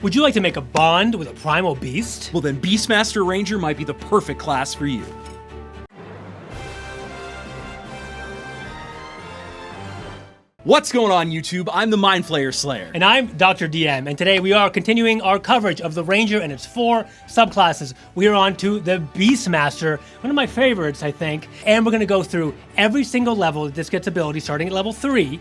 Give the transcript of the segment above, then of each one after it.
Would you like to make a bond with a primal beast? Well, then Beastmaster Ranger might be the perfect class for you. What's going on, YouTube? I'm the Mind Flayer Slayer. And I'm Dr. DM, and today we are continuing our coverage of the Ranger and its 4 subclasses. We are on to the Beastmaster, one of my favorites, I think, and we're going to go through every single level that this gets ability, starting at level 3,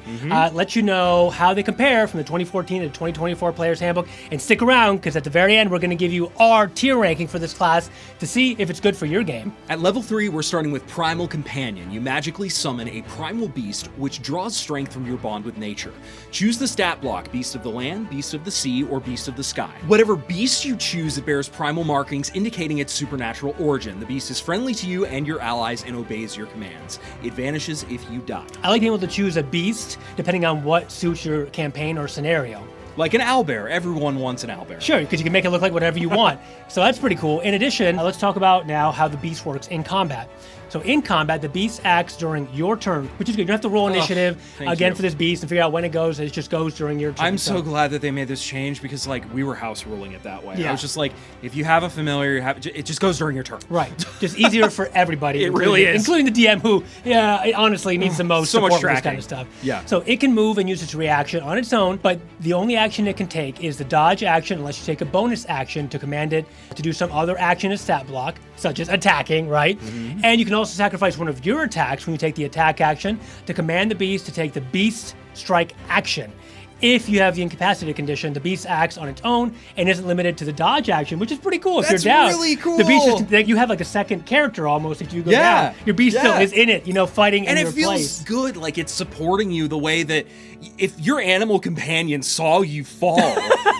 let you know how they compare from the 2014 to 2024 Player's Handbook, and stick around, because at the very end, we're going to give you our tier ranking for this class to see if it's good for your game. At level 3, we're starting with Primal Companion. You magically summon a primal beast, which draws strength from your bond with nature. Choose the stat block, Beast of the Land, Beast of the Sea, or Beast of the Sky. Whatever beast you choose, it bears primal markings indicating its supernatural origin. The beast is friendly to you and your allies and obeys your commands. It vanishes if you die. I like being able to choose a beast depending on what suits your campaign or scenario. Like an owlbear. Everyone wants an owlbear. Sure, because you can make it look like whatever you want. So that's pretty cool. In addition, let's talk about now how the beast works in combat. So in combat, the beast acts during your turn, which is good. You don't have to roll initiative again for this beast and figure out when it goes. It just goes during your turn. I'm so glad that they made this change because, like, we were house ruling it that way. Yeah. I was just like, if you have a familiar, it just goes during your turn. Right. Just easier for everybody. It really is. Including the DM who, it honestly needs the most so support much for this tracking. kind of stuff. Yeah. So it can move and use its reaction on its own, but the only action it can take is the dodge action unless you take a bonus action to command it to do some other action in stat block, such as attacking, right? And you can also sacrifice one of your attacks when you take the attack action to command the beast to take the beast strike action. If you have the incapacitated condition, the beast acts on its own and isn't limited to the dodge action, which is pretty cool. If That's you're down, really cool. The beast is, like, you have like a second character almost if you go down. Your beast still is in it, fighting in your place. And it feels good, like it's supporting you the way that if your animal companion saw you fall,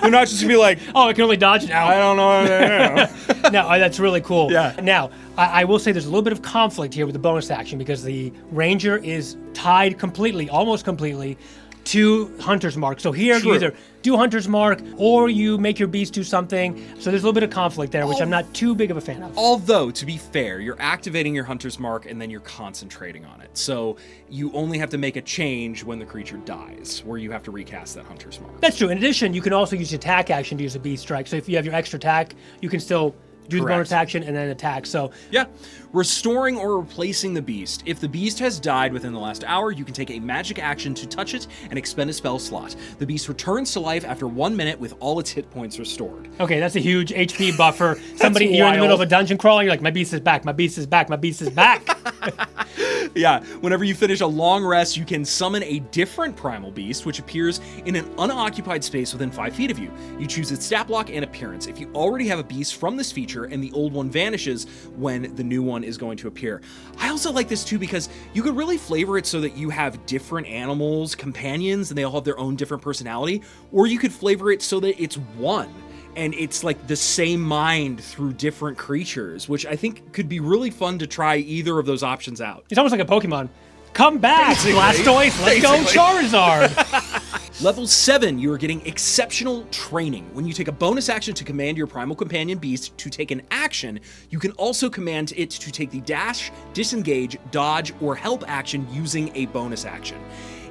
they're not just gonna be like, oh, I can only dodge now. I don't know. No, that's really cool. Yeah. Now, I will say there's a little bit of conflict here with the bonus action because the Ranger is tied completely, almost completely, to Hunter's Mark. So here you either do Hunter's Mark or you make your beast do something. So there's a little bit of conflict there, which I'm not too big of a fan of. Although, to be fair, you're activating your Hunter's Mark and then you're concentrating on it. So you only have to make a change when the creature dies, where you have to recast that Hunter's Mark. That's true. In addition, you can also use the attack action to use a beast strike. So if you have your extra attack, you can still do the bonus action and then attack. So yeah, restoring or replacing the beast. If the beast has died within the last hour, you can take a magic action to touch it and expend a spell slot. The beast returns to life after 1 minute with all its hit points restored. Okay, that's a huge HP buffer. Somebody, you're in the middle of a dungeon crawl, you're like, my beast is back, my beast is back, my beast is back. Yeah, whenever you finish a long rest, you can summon a different primal beast, which appears in an unoccupied space within 5 feet of you. You choose its stat block and appearance. If you already have a beast from this feature and the old one vanishes when the new one is going to appear. I also like this too because you could really flavor it so that you have different animals, companions, and they all have their own different personality, or you could flavor it so that it's one. And it's like the same mind through different creatures, which I think could be really fun to try either of those options out. It's almost like a Pokemon. Come back, Blastoise, let's go Charizard! Level 7, you are getting exceptional training. When you take a bonus action to command your primal companion beast to take an action, you can also command it to take the dash, disengage, dodge, or help action using a bonus action.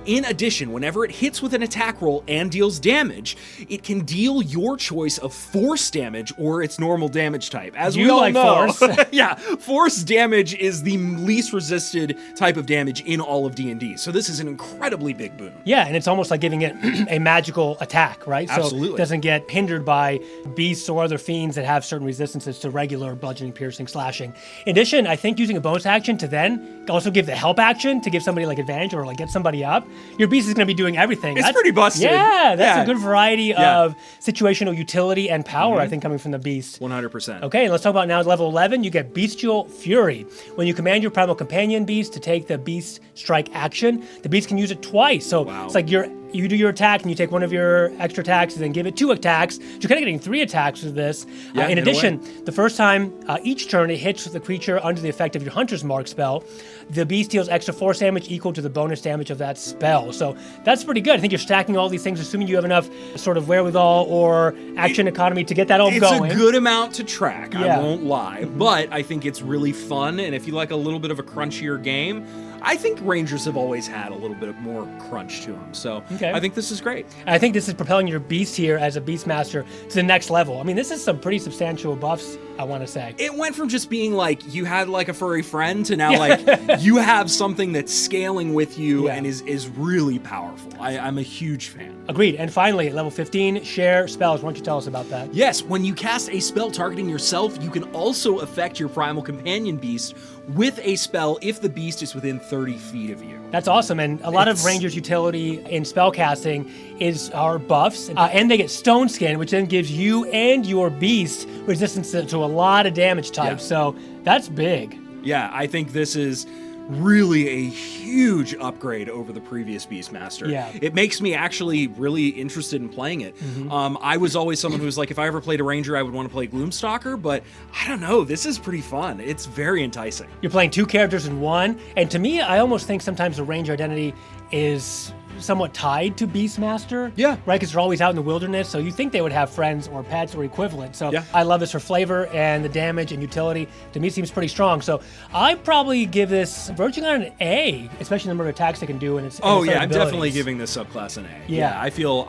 In addition, whenever it hits with an attack roll and deals damage, it can deal your choice of force damage or its normal damage type. As we all know, force. Yeah, force damage is the least resisted type of damage in all of D&D. So this is an incredibly big boon. Yeah, and it's almost like giving it a magical attack, right? Absolutely. So it doesn't get hindered by beasts or other fiends that have certain resistances to regular bludgeoning, piercing, slashing. In addition, I think using a bonus action to then also give the help action to give somebody like advantage or like get somebody up, your beast is going to be doing everything. It's pretty busted. Yeah, that's a good variety of situational utility and power, I think, coming from the beast. 100%. Okay, and let's talk about now level 11, you get Bestial Fury. When you command your primal companion beast to take the beast strike action, the beast can use it twice. So it's like you do your attack and you take one of your extra attacks and then give it 2 attacks. So you're kind of getting 3 attacks with this. In addition, the first time each turn it hits the creature under the effect of your Hunter's Mark spell, the beast deals extra force damage equal to the bonus damage of that spell. So that's pretty good. I think you're stacking all these things, assuming you have enough sort of wherewithal or action economy to get that all going. It's a good amount to track, I won't lie. But I think it's really fun, and if you like a little bit of a crunchier game, I think Rangers have always had a little bit more crunch to them. So I think this is great. And I think this is propelling your beast here as a Beastmaster to the next level. I mean, this is some pretty substantial buffs, I want to say. It went from just being like you had like a furry friend to now like you have something that's scaling with you and is really powerful. I'm a huge fan. Agreed. And finally, at level 15, share spells. Why don't you tell us about that? Yes, when you cast a spell targeting yourself, you can also affect your primal companion beast with a spell if the beast is within 30 feet of you. That's awesome. And a lot of Rangers' utility in spell casting is our buffs. And they get Stone Skin, which then gives you and your beast resistance to a lot of damage types. So that's big. Yeah, I think this is really a huge upgrade over the previous Beastmaster. Yeah. It makes me actually really interested in playing it. I was always someone who was like, if I ever played a Ranger, I would want to play Gloomstalker, but I don't know, this is pretty fun. It's very enticing. You're playing two characters in one, and to me, I almost think sometimes the Ranger identity is somewhat tied to Beastmaster. Yeah. Right, because they're always out in the wilderness, so you think they would have friends or pets or equivalent. So Yeah. I love this for flavor, and the damage and utility to me seems pretty strong. So I'd probably give this verging on an A, especially the number of attacks they can do and its Oh its yeah, I'm abilities. definitely giving this subclass an A. Yeah. I feel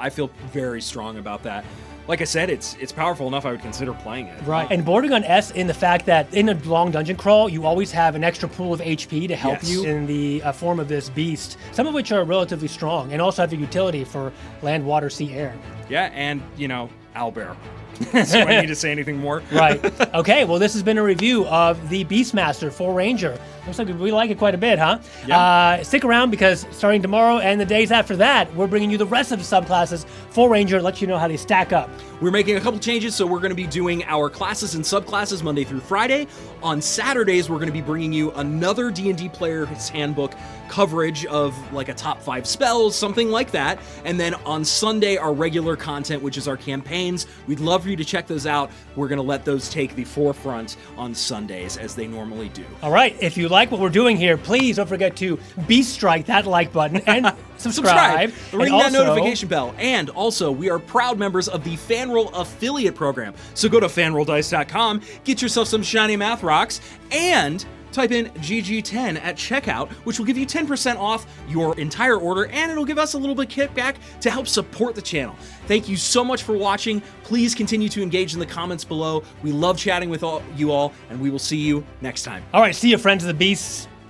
very strong about that. Like I said, it's powerful enough I would consider playing it. Right, and bordering on S in the fact that in a long dungeon crawl, you always have an extra pool of HP to help Yes. you in the form of this beast, some of which are relatively strong, and also have the utility for land, water, sea, air. Yeah, and, you know, owlbear. So I need to say anything more? Right. Okay, well, this has been a review of the Beastmaster for Ranger. Looks like we like it quite a bit, huh? Yeah. Stick around because starting tomorrow and the days after that, we're bringing you the rest of the subclasses for Ranger, let you know how they stack up. We're making a couple changes, so we're going to be doing our classes and subclasses Monday through Friday. On Saturdays, we're going to be bringing you another D&D Player's Handbook coverage of like a top 5 spells, something like that. And then on Sunday, our regular content, which is our campaigns. We'd love for you to check those out. We're going to let those take the forefront on Sundays as they normally do. All right, if you like what we're doing here, please don't forget to beast strike that like button and subscribe. Ring And that also- notification bell. And also, we are proud members of the FanRoll affiliate program. So go to fanrolldice.com, get yourself some shiny math rocks, and type in GG10 at checkout, which will give you 10% off your entire order, and it'll give us a little bit kickback to help support the channel. Thank you so much for watching. Please continue to engage in the comments below. We love chatting with you all, and we will see you next time. All right, see you, friends of the beasts.